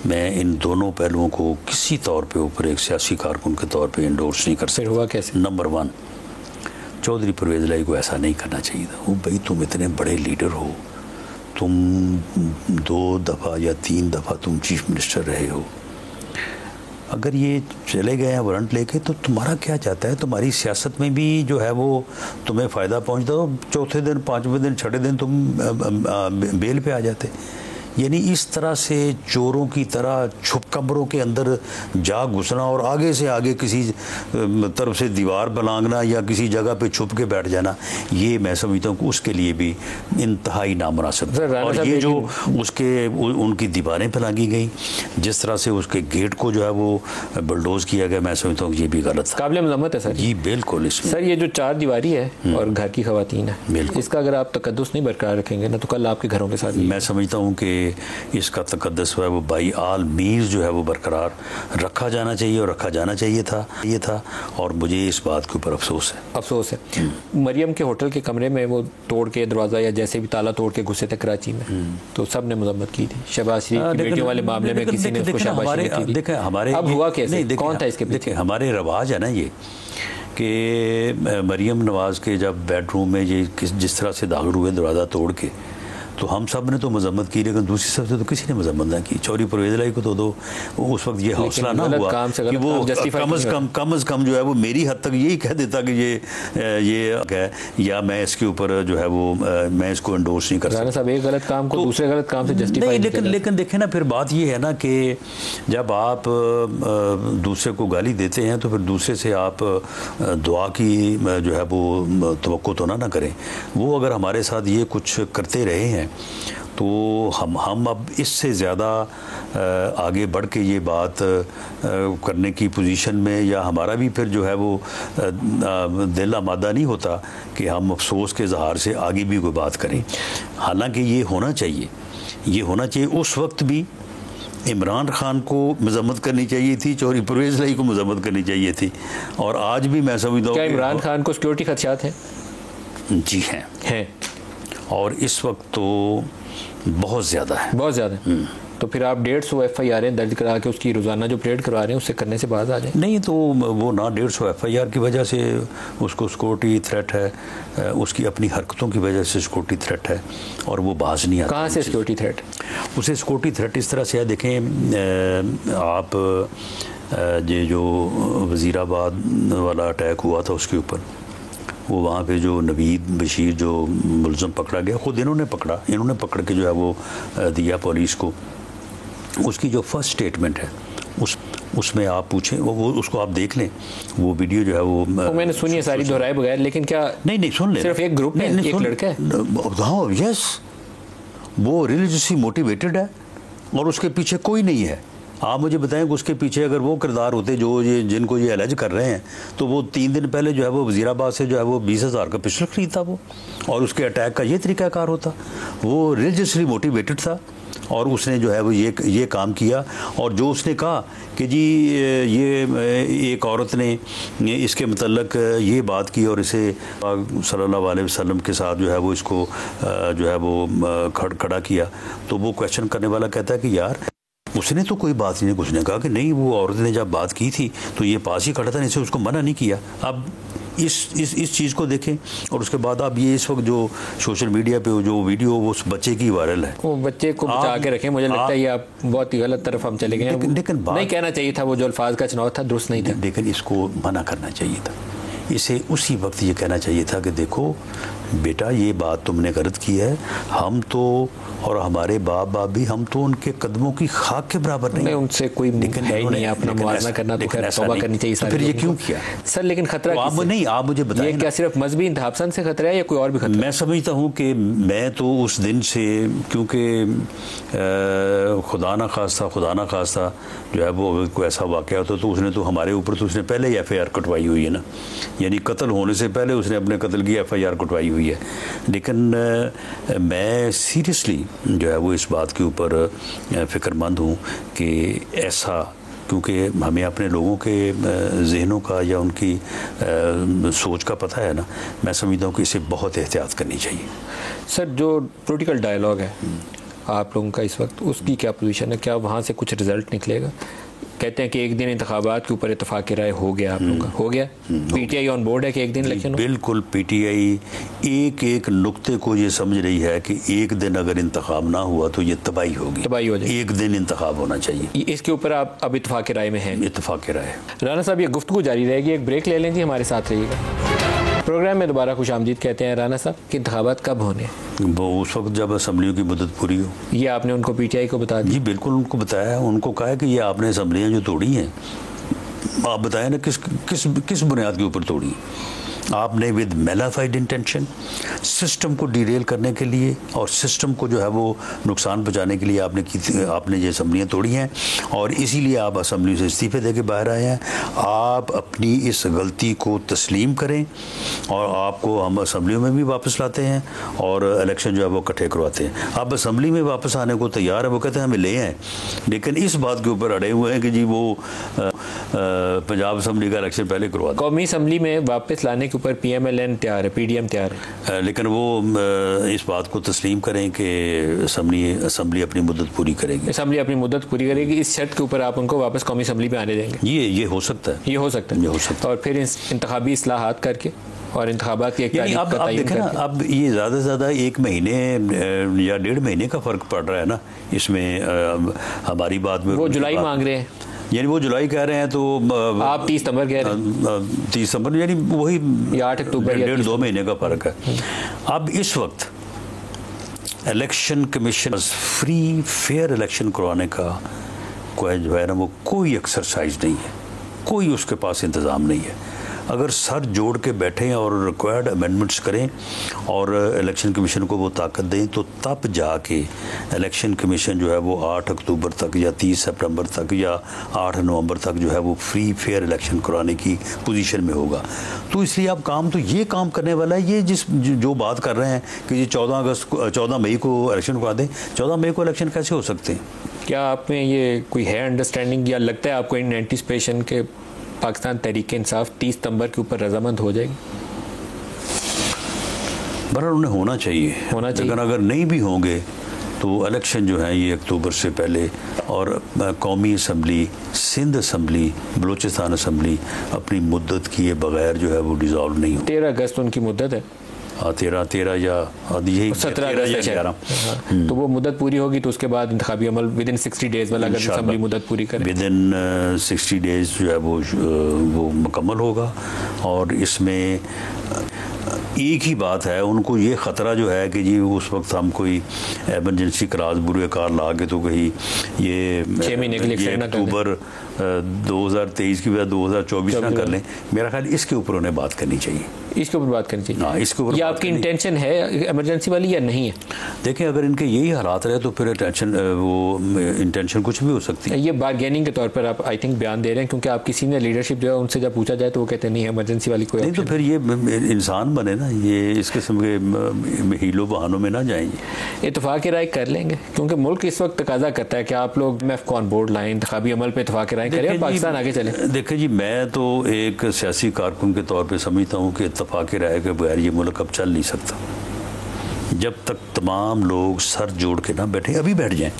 मैं इन दोनों पहलुओं को किसी तौर पे ऊपर एक सियासी कारकुन के तौर पे इंडोर्स नहीं कर सकता। हुआ कैसे? नंबर 1, चौधरी परवेज़ इलाही को ऐसा नहीं करना चाहिए था। वो भाई, तुम इतने बड़े लीडर हो, तुम 2 दफ़ा या 3 दफ़ा तुम चीफ मिनिस्टर रहे हो, अगर ये चले गए हैं वारंट लेके तो तुम्हारा क्या चाहता है? तुम्हारी सियासत में भी जो है वो तुम्हें फ़ायदा पहुंचता हो, चौथे दिन, 5वें दिन, 6ठे दिन तुम बेल पे आ जाते। यानी इस तरह से चोरों की तरह छुप कमरों के अंदर जा घुसना और आगे से आगे किसी तरफ से दीवार बनाना या किसी जगह पे छुप के बैठ जाना, ये मैं समझता हूँ कि उसके लिए भी इंतहाई नामुनासिब। और ये जो उसके उनकी दीवारें फैलागी गई, जिस तरह से उसके गेट को जो है वो बुलडोज किया गया, मैं समझता हूँ ये भी गलत था। काबिल मज़म्मत है सर। जी बिल्कुल। इसमें सर, ये जो 4 दीवारी है और घर की ख़वातीन है, इसका अगर आप तकद्दुस नहीं बरकरार रखेंगे ना, तो कल आपके घरों के साथ मैं समझता हूँ कि इसका तकद्दुस है वो बाई आल मीज़ जो है वो बरकरार रखा जाना चाहिए और रखा जाना चाहिए था, ये था। और मुझे इस बात के ऊपर अफसोस है। मरियम के होटल के कमरे में वो तोड़ के दरवाज़ा या जैसे भी ताला तोड़ के घुसे थे कराची में, तो सब ने मजम्मत की थी। शहबाज शरीफ की बेटियों वाले मामले में किसी ने उसको शाबाशी दी थी। देखें, हमारे अब हुआ कैसे, कौन था इसके पीछे? हमारे रवाज है ना ये कि मरियम नवाज़ के जब बेडरूम में ये जिस तरह से दाखिल हुए दरवाज़ा तोड़ के, तो हम सब ने तो मजम्मत की, लेकिन दूसरी तरफ से तो किसी ने मजम्मत ना की। चौधरी परवेज़ इलाही को तो उस वक्त ये हौसला ना हुआ कि वो कम अज़ कम जो है वो मेरी हद तक यही कह देता कि ये है, या मैं इसके ऊपर जो है वो मैं इसको इंडोर्स नहीं कर सकता। साहब, एक गलत काम को दूसरे गलत काम से जस्टिफाई नहीं, लेकिन देखें ना, फिर बात ये है ना कि जब आप दूसरे को गाली देते हैं तो फिर दूसरे से आप दुआ की जो है वो तवक्को तो ना करें। वो अगर हमारे साथ ये कुछ करते रहे हैं तो हम अब इससे ज़्यादा आगे बढ़ के ये बात करने की पोजीशन में, या हमारा भी फिर जो है वो दिल आमादा नहीं होता कि हम अफसोस के इजहार से आगे भी कोई बात करें। हालांकि ये होना चाहिए उस वक्त भी इमरान खान को मजम्मत करनी चाहिए थी, चौधरी परवेज़ इलाही को मजम्मत करनी चाहिए थी, और आज भी मैं समझता हूँ। क्या इमरान खान को सिक्योरिटी खदशात हैं? जी हैं। और इस वक्त तो बहुत ज़्यादा है। तो फिर आप 150 FIR दर्ज करा के उसकी रोज़ाना जो परेड करवा रहे हैं उससे करने से बाज आ जाए? नहीं, तो वो ना 150 FIR की वजह से उसको सिक्योरिटी थ्रेट है, उसकी अपनी हरकतों की वजह से सिक्योरिटी थ्रेट है, और वो बाज नहीं आता। कहाँ से सिक्योरिटी थ्रेट? उसे सिक्योरिटी थ्रेट इस तरह से है, देखें आप ये जो वज़ीराबाद वाला अटैक हुआ था उसके ऊपर, वो वहाँ पे जो नवीद बशीर जो मुलज़म पकड़ा गया, ख़ुद इन्होंने पकड़ के जो है वो दिया पुलिस को। उसकी जो फर्स्ट स्टेटमेंट है उसमें आप पूछें, वो उसको आप देख लें, वो वीडियो जो है वो मैंने सुनी है सारी दोहराए बगैर, लेकिन क्या नहीं सुन ले, सिर्फ एक ग्रुप है, एक लड़का है। हाँ, यस, वो रिलीजियसली मोटिवेटेड है और उसके पीछे कोई नहीं है। आप मुझे बताएं कि उसके पीछे अगर वो किरदार होते जो ये जिनको ये अलर्ज कर रहे हैं, तो वो 3 दिन पहले जो है वो वज़ीराबाद से जो है वो 20,000 का पिस्टल खरीदता वो, और उसके अटैक का ये तरीक़ाकार होता। वो रिलीजियसली मोटिवेटेड था और उसने जो है वो ये काम किया। और जो उसने कहा कि जी ये एक औरत ने इसके मतलब ये बात की और इसे सल्लल्लाहु अलैहि वसल्लम के साथ जो है वो इसको जो है वो खड़ा किया, तो वो क्वेश्चन करने वाला कहता है कि यार उसने तो कोई बात नहीं, उसने कहा कि नहीं, वो औरत ने जब बात की थी तो ये पास ही खड़ा था, इससे उसको मना नहीं किया। अब इस चीज़ को देखें, और उसके बाद आप ये इस वक्त जो सोशल मीडिया पे जो वीडियो वो उस बच्चे की वायरल है, वो बच्चे को बचा के रखें। मुझे लगता है ये आप बहुत ही गलत तरफ हम चले गए हैं। लेकिन नहीं कहना चाहिए था, वो जो अल्फाज का चुनाव था दुरुस्त नहीं था। लेकिन इसको मना करना चाहिए था। इसे उसी वक्त ये कहना चाहिए था कि देखो बेटा ये बात तुमने गलत की है, हम तो और हमारे बाप भी, हम तो उनके कदमों की खाक के बराबर नहीं। उनसे कोई है ही नहीं, अपना मुआवजा करना तो खैर तौबा करनी चाहिए। तो फिर ये क्यों किया सर? लेकिन खतरा आप नहीं, आप मुझे बताएं, ये क्या सिर्फ मजहबी इंतहापसंद से खतरा है या कोई और भी खतरा? मैं समझता हूँ कि मैं तो उस दिन से, क्योंकि खुदा ना खास्ता जो है वो कोई ऐसा वाक़या होता तो उसने तो हमारे ऊपर तो उसने पहले ही FIR कटवाई हुई है ना, यानी कत्ल होने से पहले उसने अपने कत्ल की FIR कटवाई हुई है। लेकिन मैं सीरियसली जो है वो इस बात के ऊपर फ़िक्रमंद हूँ कि ऐसा, क्योंकि हमें अपने लोगों के जहनों का या उनकी सोच का पता है ना, मैं समझता हूँ कि इसे बहुत एहतियात करनी चाहिए। सर, जो पॉलिटिकल डायलॉग है आप लोगों का इस वक्त, उसकी क्या पोजीशन है? क्या वहाँ से कुछ रिजल्ट निकलेगा? कहते हैं कि एक दिन इंतखाबात के ऊपर इत्तेफाक राय हो गया, आप लोगों का हो गया? PTI ऑन बोर्ड है कि एक दिन इलेक्शन? बिल्कुल, PTI एक नुक्ते को ये समझ रही है कि एक दिन अगर इंतखाब ना हुआ तो ये तबाही होगी, तबाही हो जाएगी। एक दिन इंतखाब होना चाहिए। इसके ऊपर आप अब इत्तेफाक राय में हैं? इत्तेफाक राय। राना साहब, ये गुफ्तगू जारी रहेगी, एक ब्रेक ले लें जी, हमारे साथ रहिएगा। प्रोग्राम में दोबारा खुशामदीद कहते हैं। राना साहब, कि इंतखाबात कब होने? वो उस वक्त जब असम्बलियों की मुद्दत पूरी हो। ये आपने उनको PTI को बता दिया? जी बिल्कुल, उनको बताया, उनको कहा है कि ये आपने असम्बलियाँ जो तोड़ी हैं, आप बताएं ना किस बुनियाद के ऊपर तोड़ी। आपने विद मेलाफाइड इंटेंशन सिस्टम को डिरेल करने के लिए और सिस्टम को जो है वो नुकसान पहुंचाने के लिए आपने ये असम्बलियाँ तोड़ी हैं, और इसीलिए आप असम्बली से इस्तीफे दे के बाहर आए हैं। आप अपनी इस गलती को तस्लीम करें और आपको हम असम्बलियों में भी वापस लाते हैं और इलेक्शन जो है वो इकट्ठे करवाते हैं। आप असम्बली में वापस आने को तैयार है, वो कहते हैं हमें ले आए, लेकिन इस बात के ऊपर अड़े हुए हैं कि जी वो पंजाब असम्बली का इलेक्शन पहले करवा। कौमी असम्बली में वापस लाने के ऊपर PMLN तैयार है, PDM तैयार है, लेकिन वो इस बात को तस्लीम करें कि असम्बली अपनी मुद्दत पूरी करेगी। असम्बली अपनी मुद्दत पूरी करेगी, इस शर्त के ऊपर आप उनको वापस कौमी असम्बली में आने देंगे? ये हो सकता है, ये हो सकता है, ये हो सकता है। और फिर इंतखाबी इस्लाहात करके और इंतखाबात की एक तारीख का अब देखें ना, अब ये ज़्यादा से ज़्यादा 1 महीने या 1.5 महीने का फ़र्क पड़ रहा है ना इसमें। हमारी बात में वो जुलाई मांग रहे हैं, यानी वो जुलाई कह रहे हैं, तो आप 30 सितंबर कह रहे हैं। 30 सितंबर यानी वही या 8 अक्टूबर, 1.5-2 महीने का फ़र्क है। अब इस वक्त election commission free fair election करवाने का कोई जो है ना वो कोई एक्सरसाइज नहीं है, कोई उसके पास इंतज़ाम नहीं है। अगर सर जोड़ के बैठें और रिक्वायर्ड अमेंडमेंट्स करें और इलेक्शन कमीशन को वो ताकत दें, तो तब जाके इलेक्शन कमीशन जो है वो 8 अक्टूबर तक या 30 सितंबर तक या 8 नवंबर तक जो है वो फ्री फेयर इलेक्शन कराने की पोजीशन में होगा। तो इसलिए अब ये काम करने वाला है, ये जो बात कर रहे हैं कि ये 14 मई को इलेक्शन करा दें। 14 मई को इलेक्शन कैसे हो सकते हैं? क्या आप में ये कोई है अंडरस्टैंडिंग, या लगता है आपको इन एंटिसिपेशन के पाकिस्तान तहरीक इंसाफ 30 सितंबर के ऊपर रजामंद हो जाएगी? बहरहाल उन्हें होना चाहिए, लेकिन अगर नहीं भी होंगे तो इलेक्शन जो है ये अक्टूबर से पहले, और कौमी assembly, Sindh assembly, Balochistan assembly अपनी मुद्दत किए बगैर जो है वो डिज़ोल्व नहीं हो। 13 अगस्त उनकी मुद्दत है। 13 या यही 17 अगस्त, तो वो मुद्दत पूरी होगी तो उसके बाद इंतखाबी अमल विदिन 60 डेज वाला, अगर असम्बली मुद्दत पूरी करे विदिन 60 डेज जो है वो मुकम्मल होगा। और इसमें एक ही बात है, उनको ये ख़तरा जो है कि जी उस वक्त हम कोई एमरजेंसी क्लास बुरे कार ला के तो कहीं ये 6 महीने के लिए अक्टूबर 2023 की बजाय 2024 ना कर लें। मेरा ख्याल इसके ऊपर उन्हें बात करनी चाहिए, इसके ऊपर बात करनी चाहिए। हाँ, इसके ऊपर। ये आपकी इंटेंशन है इमरजेंसी वाली या नहीं है? देखिए, अगर इनके यही हालात रहे तो फिर इंटेंशन कुछ भी हो सकती है। ये बारगेनिंग के तौर पर आप आई थिंक बयान दे रहे हैं, क्योंकि आपकी सीनियर लीडरशिप जो है उनसे जब पूछा जाए तो वो कहते नहीं है इमरजेंसी वाली कोई नहीं। तो फिर ये इंसान बने ना, ये इस किस्म के हीलो बहानों में ना जाएंगे। इत्तेफाक राय कर लेंगे, क्योंकि मुल्क इस वक्त तकाजा करता है कि आप लोग MF को ऑन बोर्ड लाएं, इंतखाबी अमल पे इत्तेफाक राय करें, पाकिस्तान आगे चले। देखिए जी, मैं तो एक सियासी कारकुन के तौर पे समझता हूँ कि इत्तेफाक राय के बगैर ये मुल्क अब चल नहीं सकता। जब तक तमाम लोग सर जोड़ के ना बैठे, अभी बैठ जाएं,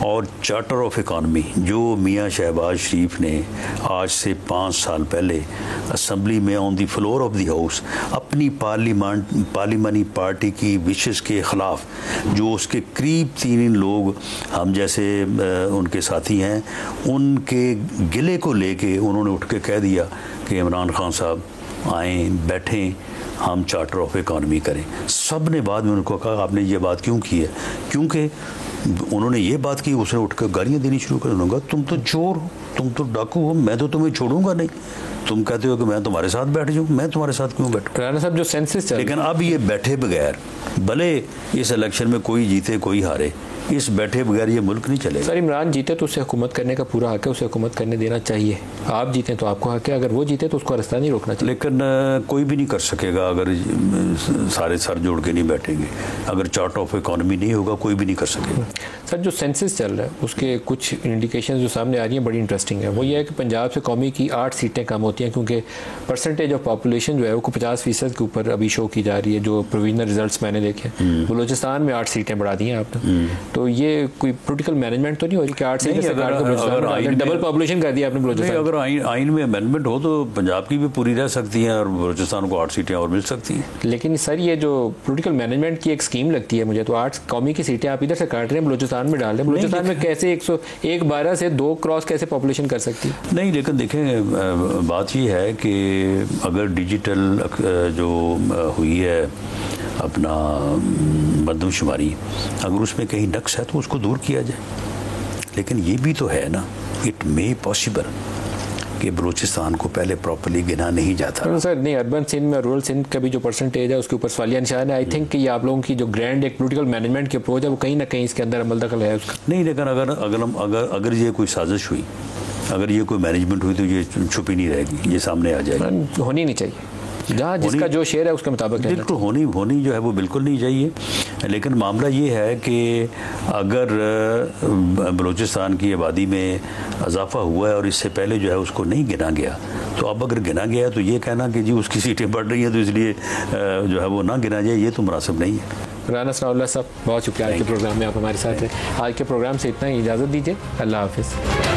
और चार्टर ऑफ इकॉनमी जो मियाँ शहबाज शरीफ ने आज से 5 साल पहले असम्बली में on the floor of the house अपनी पार्लिमानी पार्टी की विशेष के ख़िलाफ़, जो उसके करीब 3 लोग हम जैसे उनके साथी हैं, उनके गिले को लेके उन्होंने उठ के कह दिया कि इमरान खान साहब आएँ, बैठें, हम चार्टर ऑफ इकॉनमी करें। सब ने बाद में उनको कहा आपने ये बात क्यों की है, क्योंकि उन्होंने ये बात की, उसने उठकर गालियाँ देनी शुरू कर। उन्होंने कहा तुम तो चोर हो, तुम तो डाकू हो, मैं तो तुम्हें छोड़ूंगा नहीं। तुम कहते हो कि मैं तुम्हारे साथ बैठ जाऊँ, मैं तुम्हारे साथ क्यों बैठूँ? राना साहब जो सेंसस चल, लेकिन अब ये बैठे बगैर, भले इस इलेक्शन में कोई जीते कोई हारे, इस बैठे बगैर ये मुल्क नहीं चलेगा। सर इमरान जीते तो उसे हुकूमत करने का पूरा हक है, उसे हुकूमत करने देना चाहिए। आप जीते तो आपको हक है, अगर वो जीते तो उसको रास्ता नहीं रोकना चाहिए। लेकिन कोई भी नहीं कर सकेगा अगर सारे सर जोड़ के नहीं बैठेंगे। अगर चार्ट ऑफ इकॉनमी नहीं होगा कोई भी नहीं कर सकेगा। सर जो सेंसस चल रहा है उसके कुछ इंडिकेशन जो सामने आ रही हैं बड़ी इंटरेस्टिंग है। वो ये है कि पंजाब से कौमी की 8 सीटें कम होती हैं, क्योंकि परसेंटेज ऑफ पॉपुलेशन जो है वो 50% के ऊपर अभी शो की जा रही है। जो प्रोविजनल रिजल्ट्स मैंने देखे, बलूचिस्तान में 8 सीटें बढ़ा दी हैं आपने। तो ये कोई पोलिटिकल मैनेजमेंट तो नहीं हो रही कि 8 सीटें से डबल पॉपुलेशन कर दिया आपने बलूचिस्तान? अगर आइन में अमेंडमेंट हो तो पंजाब की भी पूरी रह सकती है और बलूचिस्तान को 8 सीटें और मिल सकती हैं। लेकिन सर ये जो पोलिटिकल मैनेजमेंट की एक स्कीम लगती है मुझे, तो 8 कौमी की सीटें आप इधर से काट रहे हैं, बलूचिस्तान में डाल रहे हैं। बलूचिस्तान में कैसे 112 से 2 क्रॉस कैसे पॉपुलेशन कर सकती है? नहीं, लेकिन देखें बात ये है कि अगर डिजिटल जो हुई है अपना मरदमशुमारी, अगर उसमें कहीं नक्स है तो उसको दूर किया जाए। लेकिन ये भी तो है ना, इट मे पॉसिबल कि बलूचिस्तान को पहले प्रॉपर्ली गिना नहीं जाता। सर नहीं, अर्बन सिंध में रूरल सिंध का भी जो परसेंटेज है उसके ऊपर सवालिया निशान है। आई थिंक कि ये आप लोगों की जो ग्रैंड एक पोलिटिकल मैनेजमेंट की अप्रोच है वो कहीं ना कहीं इसके अंदर अमल दखल है उसका। नहीं, लेकिन अगर ये कोई साजिश हुई, अगर ये कोई मैनेजमेंट हुई तो ये छुपी नहीं रहेगी, ये सामने आ जाएगी। होनी नहीं चाहिए, जहाँ जिसका जो शेयर है उसके मुताबिक बिल्कुल होनी जो है वो बिल्कुल नहीं चाहिए। लेकिन मामला ये है कि अगर बलूचिस्तान की आबादी में इजाफा हुआ है और इससे पहले जो है उसको नहीं गिना गया, तो अब अगर गिना गया तो ये कहना कि जी उसकी सीटें बढ़ रही हैं तो इसलिए जो है वो ना गिना जाए, ये तो मुनासिब नहीं है। राना सनाउल्लाह साहब बहुत शुक्रिया, आज के प्रोग्राम में आप हमारे साथ हैं। आज के प्रोग्राम से इतना ही, इजाज़त दीजिए, अल्लाह हाफिज़।